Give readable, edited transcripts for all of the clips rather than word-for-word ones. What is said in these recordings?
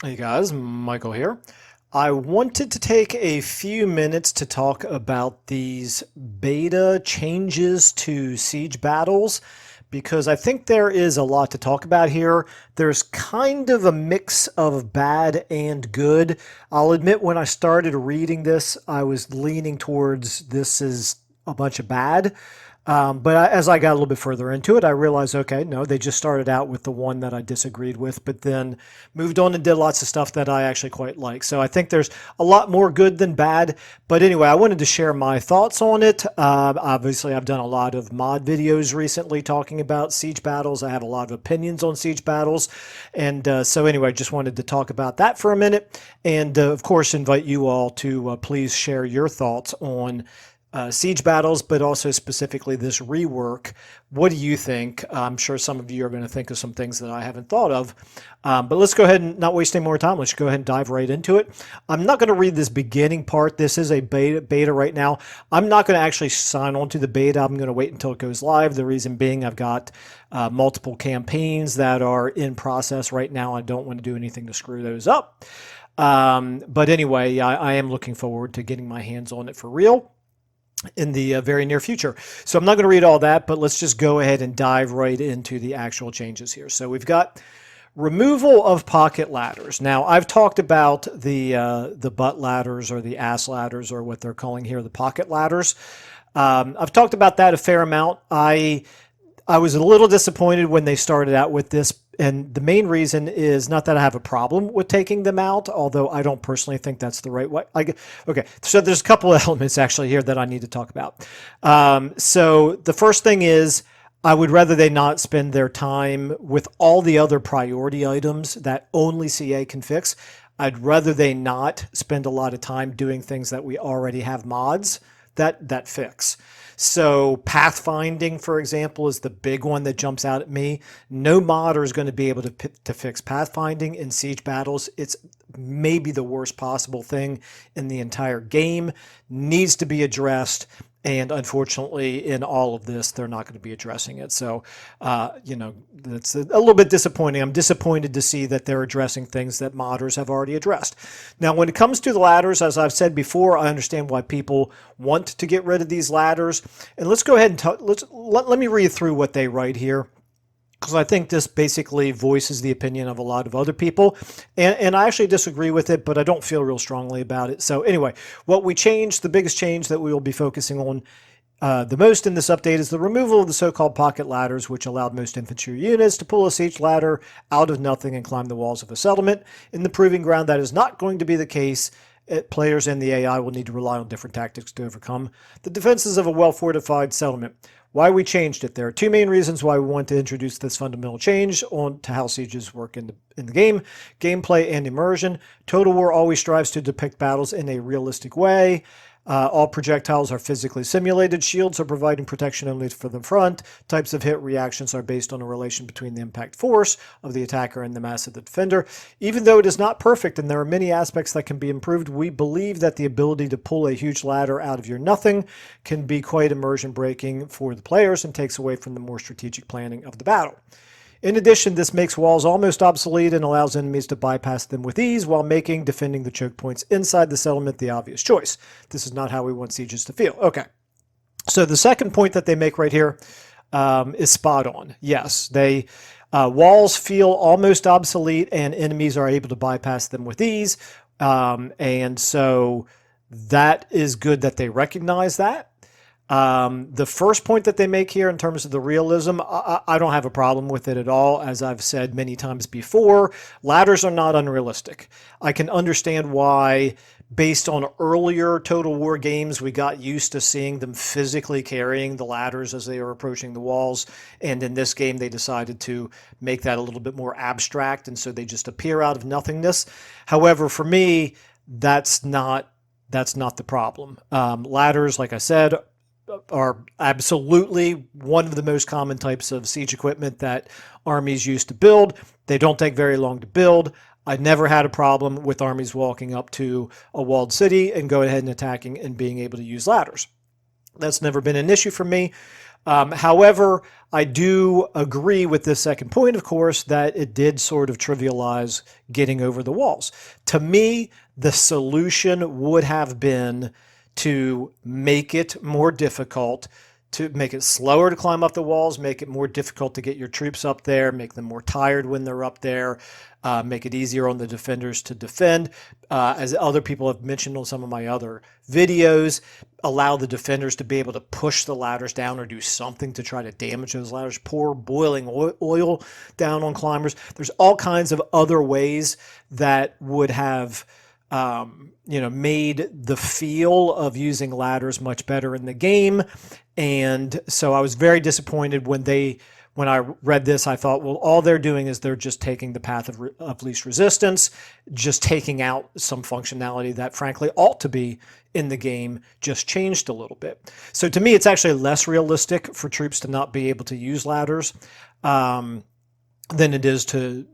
Hey guys, Michael here. I wanted to take a few minutes to talk about these beta changes to siege battles because I think there is a lot to talk about here. There's kind of a mix of bad and good. I'll admit when I started reading this, I was leaning towards this is a bunch of bad. As I got a little bit further into it, I realized, okay, no, they just started out with the one that I disagreed with, but then moved on and did lots of stuff that I actually quite like. So I think there's a lot more good than bad. But anyway, I wanted to share my thoughts on it. Obviously, I've done a lot of mod videos recently talking about siege battles. I have a lot of opinions on siege battles. So anyway, just wanted to talk about that for a minute. Of course, invite you all to please share your thoughts on siege battles, but also specifically this rework. What do you think? I'm sure some of you are going to think of some things that I haven't thought of. But let's go ahead and not waste any more time. Let's go ahead and dive right into it. I'm not going to read this beginning part. This is a beta right now. I'm not going to actually sign on to the beta. I'm going to wait until it goes live. The reason being I've got multiple campaigns that are in process right now. I don't want to do anything to screw those up. But anyway, I am looking forward to getting my hands on it for real in the very near future. So I'm not going to read all that, but let's just go ahead and dive right into the actual changes here. So we've got removal of pocket ladders. Now I've talked about the butt ladders or the ass ladders or what they're calling here the pocket ladders. I've talked about that a fair amount. I was a little disappointed when they started out with this, and the main reason is not that I have a problem with taking them out, although I don't personally think that's the right way. Okay, so there's a couple of elements actually here that I need to talk about. So the first thing is I would rather they not spend their time with all the other priority items that only CA can fix. I'd rather they not spend a lot of time doing things that we already have mods that fix. So pathfinding, for example, is the big one that jumps out at me. No modder is going to be able to fix pathfinding in siege battles. It's maybe the worst possible thing in the entire game. Needs to be addressed. And unfortunately, in all of this, they're not going to be addressing it. So, that's a little bit disappointing. I'm disappointed to see that they're addressing things that modders have already addressed. Now, when it comes to the ladders, as I've said before, I understand why people want to get rid of these ladders. And let's go ahead and let me read through what they write here, because I think this basically voices the opinion of a lot of other people. And I actually disagree with it, but I don't feel real strongly about it. So anyway, what we changed, the biggest change that we will be focusing on the most in this update is the removal of the so-called pocket ladders, which allowed most infantry units to pull a siege ladder out of nothing and climb the walls of a settlement. In the proving ground, that is not going to be the case. Players and the AI will need to rely on different tactics to overcome the defenses of a well-fortified settlement. Why we changed it. There are two main reasons why we want to introduce this fundamental change on to how sieges work in the game: gameplay and immersion. Total War always strives to depict battles in a realistic way. All projectiles are physically simulated. Shields are providing protection only for the front. Types of hit reactions are based on a relation between the impact force of the attacker and the mass of the defender. Even though it is not perfect and there are many aspects that can be improved, we believe that the ability to pull a huge ladder out of your nothing can be quite immersion breaking for the players and takes away from the more strategic planning of the battle. In addition, this makes walls almost obsolete and allows enemies to bypass them with ease while making defending the choke points inside the settlement the obvious choice. This is not how we want sieges to feel. Okay, so the second point that they make right here is spot on. Yes, walls feel almost obsolete and enemies are able to bypass them with ease. And so that is good that they recognize that. The first point that they make here in terms of the realism, I don't have a problem with it at all. As I've said many times before, ladders are not unrealistic. I can understand why, based on earlier Total War games, we got used to seeing them physically carrying the ladders as they were approaching the walls. And in this game, they decided to make that a little bit more abstract. And so they just appear out of nothingness. However, for me, that's not the problem. Ladders, like I said, are absolutely one of the most common types of siege equipment that armies used to build. They don't take very long to build. I never had a problem with armies walking up to a walled city and going ahead and attacking and being able to use ladders. That's never been an issue for me. However, I do agree with this second point, of course, that it did sort of trivialize getting over the walls. To me, the solution would have been to make it more difficult, to make it slower to climb up the walls, make it more difficult to get your troops up there, make them more tired when they're up there, make it easier on the defenders to defend. As other people have mentioned on some of my other videos, allow the defenders to be able to push the ladders down or do something to try to damage those ladders, pour boiling oil down on climbers. There's all kinds of other ways that would have made the feel of using ladders much better in the game. And so I was very disappointed when I read this. I thought, well, all they're doing is they're just taking the path of least resistance, just taking out some functionality that frankly ought to be in the game, just changed a little bit. So to me, it's actually less realistic for troops to not be able to use ladders. Than it is to,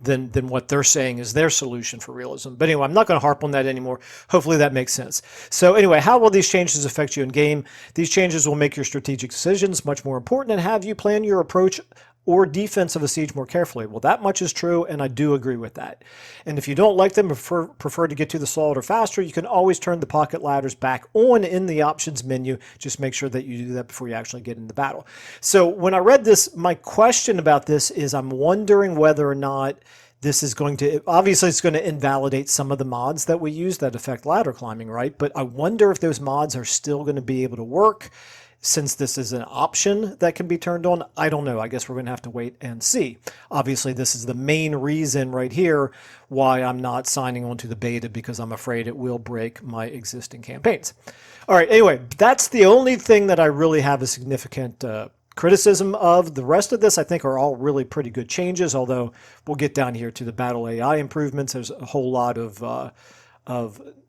than what they're saying is their solution for realism. But anyway, I'm not going to harp on that anymore. Hopefully that makes sense. So anyway, how will these changes affect you in game? These changes will make your strategic decisions much more important and have you plan your approach or defense of a siege more carefully. Well, that much is true, and I do agree with that. And if you don't like them, prefer to get to the slaughter faster, you can always turn the pocket ladders back on in the options menu. Just make sure that you do that before you actually get into battle. So when I read this, my question about this is I'm wondering whether or not this is going to, obviously it's going to invalidate some of the mods that we use that affect ladder climbing, right? But I wonder if those mods are still going to be able to work since this is an option that can be turned on. I don't know. I guess we're going to have to wait and see. Obviously, this is the main reason right here why I'm not signing on to the beta, because I'm afraid it will break my existing campaigns. All right, anyway, that's the only thing that I really have a significant criticism of. The rest of this, I think, are all really pretty good changes, although we'll get down here to the battle AI improvements. There's a whole lot of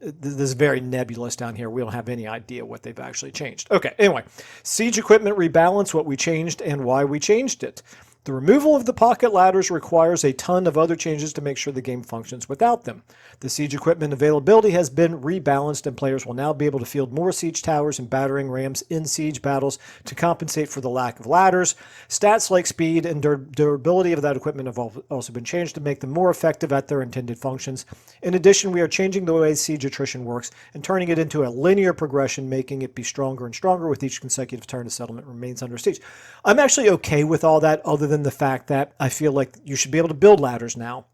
this is very nebulous down here. We don't have any idea what they've actually changed. Okay, anyway, siege equipment rebalance, what we changed and why we changed it. The removal of the pocket ladders requires a ton of other changes to make sure the game functions without them. The siege equipment availability has been rebalanced, and players will now be able to field more siege towers and battering rams in siege battles to compensate for the lack of ladders. Stats like speed and durability of that equipment have also been changed to make them more effective at their intended functions. In addition, we are changing the way siege attrition works and turning it into a linear progression, making it be stronger and stronger with each consecutive turn a settlement remains under siege. I'm actually okay with all that, other than the fact that I feel like you should be able to build ladders now.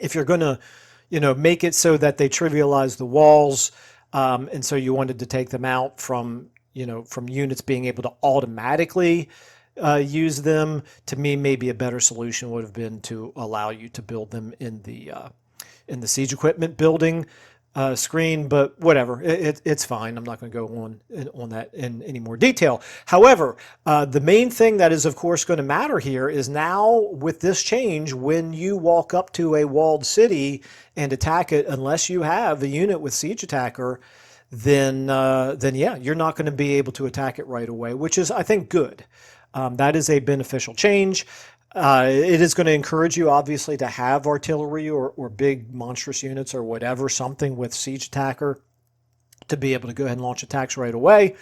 If you're going to, make it so that they trivialize the walls, and so you wanted to take them out from units being able to automatically use them, to me, maybe a better solution would have been to allow you to build them in the siege equipment building screen, but whatever, it's fine. I'm not going to go on that in any more detail. However, the main thing that is, of course, going to matter here is now with this change, when you walk up to a walled city and attack it, unless you have a unit with siege attacker, then yeah, you're not going to be able to attack it right away, which is, I think, good. That is a beneficial change. It is going to encourage you, obviously, to have artillery or big monstrous units or whatever, something with siege attacker, to be able to go ahead and launch attacks right away,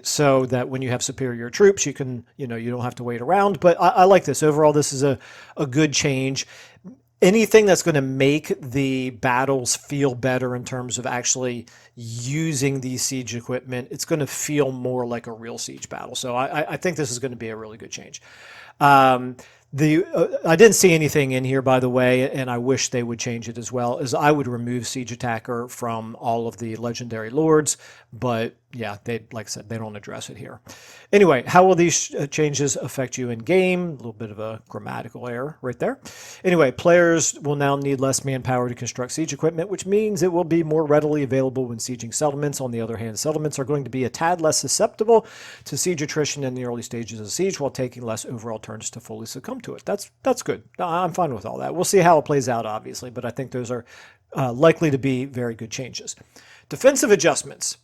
so that when you have superior troops, you can, you don't have to wait around. But I like this. Overall, this is a good change. Anything that's going to make the battles feel better in terms of actually using the siege equipment, it's going to feel more like a real siege battle. So I think this is going to be a really good change. I didn't see anything in here, by the way, and I wish they would change it as well, as I would remove siege attacker from all of the legendary lords, but yeah, like I said, they don't address it here. Anyway, how will these changes affect you in game? A little bit of a grammatical error right there. Anyway, players will now need less manpower to construct siege equipment, which means it will be more readily available when sieging settlements. On the other hand, settlements are going to be a tad less susceptible to siege attrition in the early stages of siege, while taking less overall turns to fully succumb to it. That's good. I'm fine with all that. We'll see how it plays out, obviously, but I think those are likely to be very good changes. Defensive adjustments.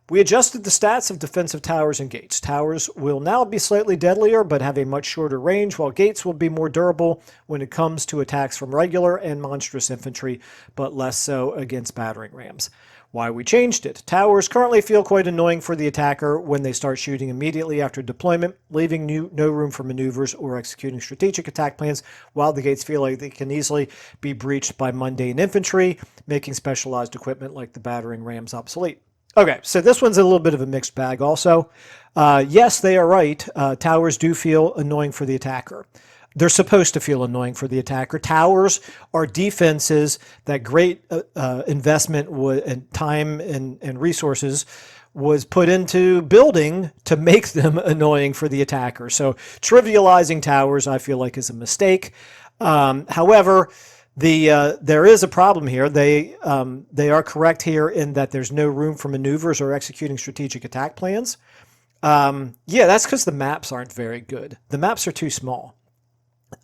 We adjusted the stats of defensive towers and gates. Towers will now be slightly deadlier, but have a much shorter range, while gates will be more durable when it comes to attacks from regular and monstrous infantry, but less so against battering rams. Why we changed it. Towers currently feel quite annoying for the attacker when they start shooting immediately after deployment, leaving no room for maneuvers or executing strategic attack plans, while the gates feel like they can easily be breached by mundane infantry, making specialized equipment like the battering rams obsolete. Okay, so this one's a little bit of a mixed bag also. Yes, they are right. Towers do feel annoying for the attacker. They're supposed to feel annoying for the attacker. Towers are defenses that great investment and time and resources was put into building to make them annoying for the attacker. So trivializing towers, I feel like, is a mistake. However, there is a problem here. They are correct here in that there's no room for maneuvers or executing strategic attack plans. Yeah, that's because the maps aren't very good. The maps are too small.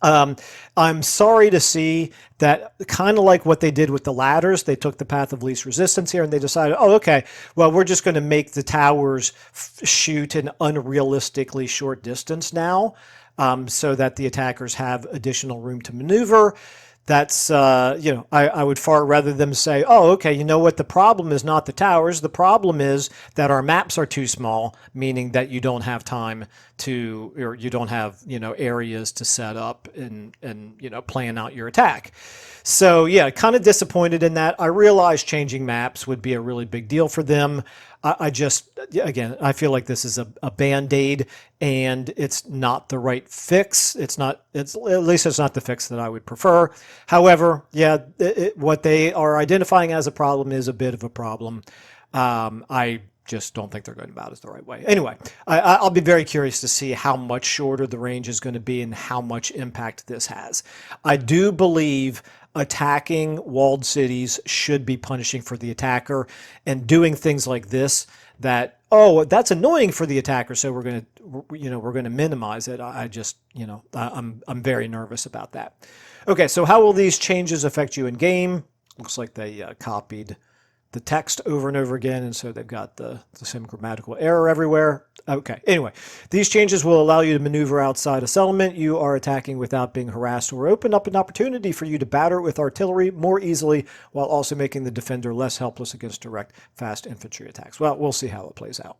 I'm sorry to see that, kind of like what they did with the ladders. They took the path of least resistance here and they decided, oh, okay, well, we're just going to make the towers shoot an unrealistically short distance now, so that the attackers have additional room to maneuver. That's, I would far rather them say, oh, okay, you know what? The problem is not the towers. The problem is that our maps are too small, meaning that you don't have time to, or you don't have, areas to set up and plan out your attack. So yeah, kind of disappointed in that. I realized changing maps would be a really big deal for them. I feel like this is a Band-Aid and it's not the right fix. At least it's not the fix that I would prefer. However, yeah, what they are identifying as a problem is a bit of a problem. I just don't think they're going about it the right way. Anyway, I'll be very curious to see how much shorter the range is going to be and how much impact this has. I do believe attacking walled cities should be punishing for the attacker, and doing things like this that, oh, that's annoying for the attacker, so we're going to minimize it. I'm very nervous about that. Okay, so how will these changes affect you in game? Looks like they copied the text over and over again, and so they've got the same grammatical error everywhere. Okay, anyway, these changes will allow you to maneuver outside a settlement you are attacking without being harassed, or open up an opportunity for you to batter with artillery more easily, while also making the defender less helpless against direct, fast infantry attacks. Well, we'll see how it plays out.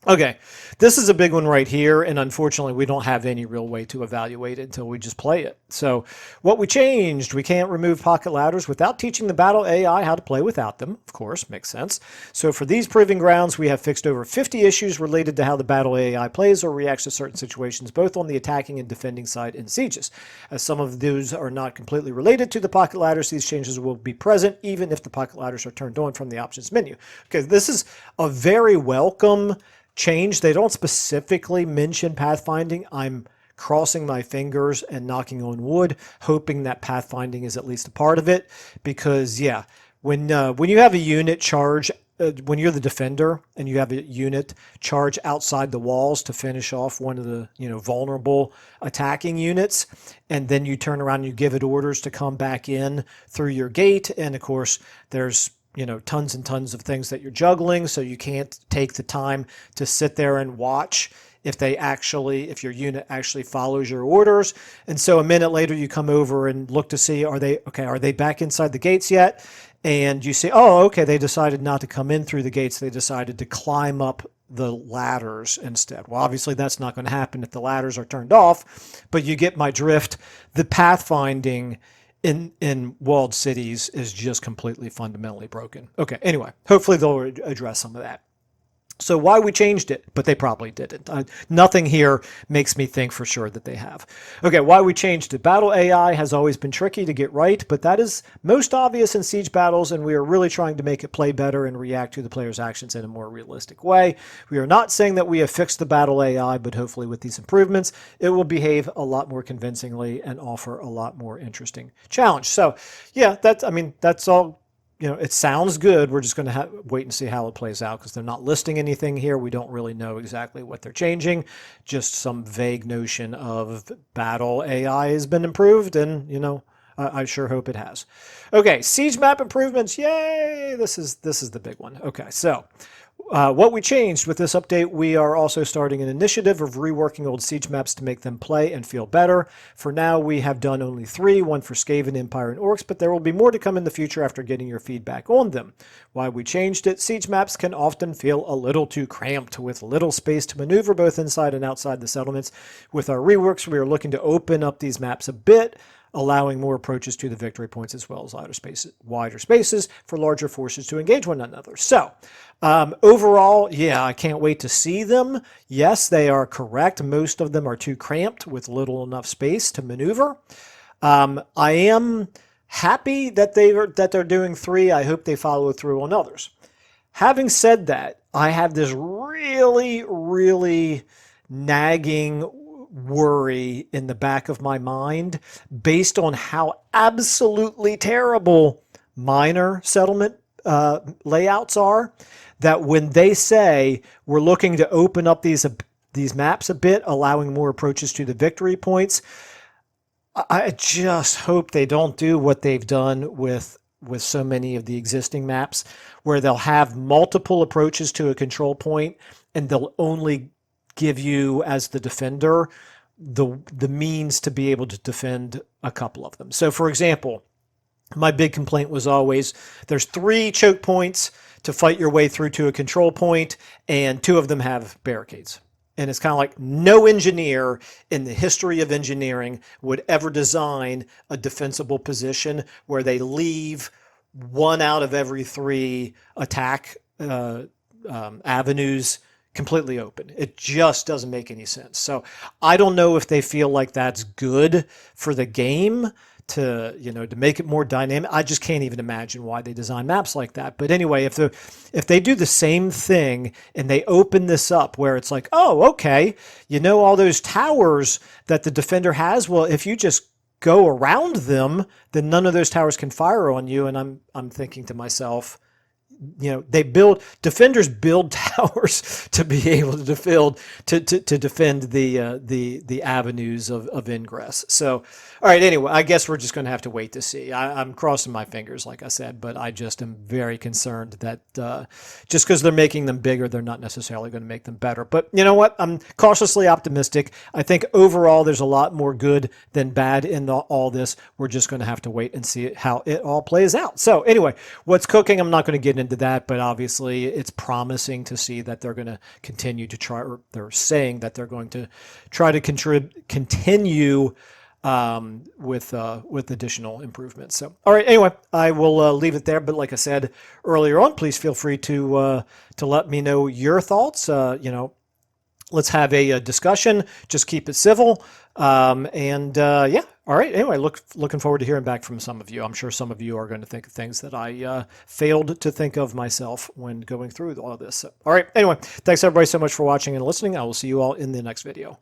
Okay, this is a big one right here, and unfortunately we don't have any real way to evaluate it until we just play it. So what we changed, we can't remove pocket ladders without teaching the battle AI how to play without them. Of course, makes sense. So for these proving grounds, we have fixed over 50 issues related to how the battle AI plays or reacts to certain situations, both on the attacking and defending side in sieges. As some of those are not completely related to the pocket ladders, these changes will be present even if the pocket ladders are turned on from the options menu. Okay, this is a very welcome change. They don't specifically mention pathfinding. I'm crossing my fingers and knocking on wood, hoping that pathfinding is at least a part of it, because yeah, when you have a unit charge, when you're the defender and you have a unit charge outside the walls to finish off one of the vulnerable attacking units, and then you turn around and you give it orders to come back in through your gate, and of course there's tons and tons of things that you're juggling, so you can't take the time to sit there and watch if your unit actually follows your orders. And so a minute later you come over and look to see, are they back inside the gates yet? And you see, oh, okay, they decided not to come in through the gates. They decided to climb up the ladders instead. Well, obviously that's not going to happen if the ladders are turned off, but you get my drift. The pathfinding in walled cities is just completely fundamentally broken. Okay, anyway, hopefully they'll address some of that. So why we changed it, but they probably didn't. Nothing here makes me think for sure that they have. Okay, why we changed it. Battle AI has always been tricky to get right, but that is most obvious in siege battles, and we are really trying to make it play better and react to the player's actions in a more realistic way. We are not saying that we have fixed the battle AI, but hopefully with these improvements, it will behave a lot more convincingly and offer a lot more interesting challenge. So yeah, that's all. It sounds good. We're just going to wait and see how it plays out, because they're not listing anything here. We don't really know exactly what they're changing. Just some vague notion of battle AI has been improved, and I sure hope it has. Okay, siege map improvements. Yay! This is the big one. Okay, so What we changed with this update, we are also starting an initiative of reworking old siege maps to make them play and feel better. For now, we have done only 3, one for Skaven, Empire, and Orcs, but there will be more to come in the future after getting your feedback on them. Why we changed it, siege maps can often feel a little too cramped with little space to maneuver both inside and outside the settlements. With our reworks, we are looking to open up these maps a bit, allowing more approaches to the victory points as well as wider spaces for larger forces to engage one another. So, overall, yeah, I can't wait to see them. Yes, they are correct. Most of them are too cramped with little enough space to maneuver. I am happy that they're doing 3. I hope they follow through on others. Having said that, I have this really, really nagging worry in the back of my mind based on how absolutely terrible minor settlement layouts are, that when they say we're looking to open up these maps a bit, allowing more approaches to the victory points, I just hope they don't do what they've done with so many of the existing maps, where they'll have multiple approaches to a control point and they'll only give you, as the defender, the means to be able to defend a couple of them. So for example, my big complaint was always there's 3 choke points to fight your way through to a control point, and 2 of them have barricades. And it's kind of like no engineer in the history of engineering would ever design a defensible position where they leave 1 out of every 3 attack avenues completely open. It just doesn't make any sense. So I don't know if they feel like that's good for the game to make it more dynamic. I just can't even imagine why they design maps like that. But anyway, if they do the same thing and they open this up where it's like, oh, okay, all those towers that the defender has, well, if you just go around them, then none of those towers can fire on you. And I'm thinking to myself, defenders build towers to be able to defend the avenues of ingress. So, all right. Anyway, I guess we're just going to have to wait to see. I'm crossing my fingers, like I said, but I just am very concerned that just because they're making them bigger, they're not necessarily going to make them better. But you know what? I'm cautiously optimistic. I think overall, there's a lot more good than bad in all this. We're just going to have to wait and see how it all plays out. So anyway, what's cooking? I'm not going to get into that, but obviously it's promising to see that they're going to continue to try, or they're saying that they're going to try to continue with additional improvements. So, all right. Anyway, I will leave it there. But like I said earlier on, please feel free to let me know your thoughts. Let's have a discussion. Just keep it civil. Yeah. All right. Anyway, looking forward to hearing back from some of you. I'm sure some of you are going to think of things that I failed to think of myself when going through all of this. So, all right. Anyway, thanks everybody so much for watching and listening. I will see you all in the next video.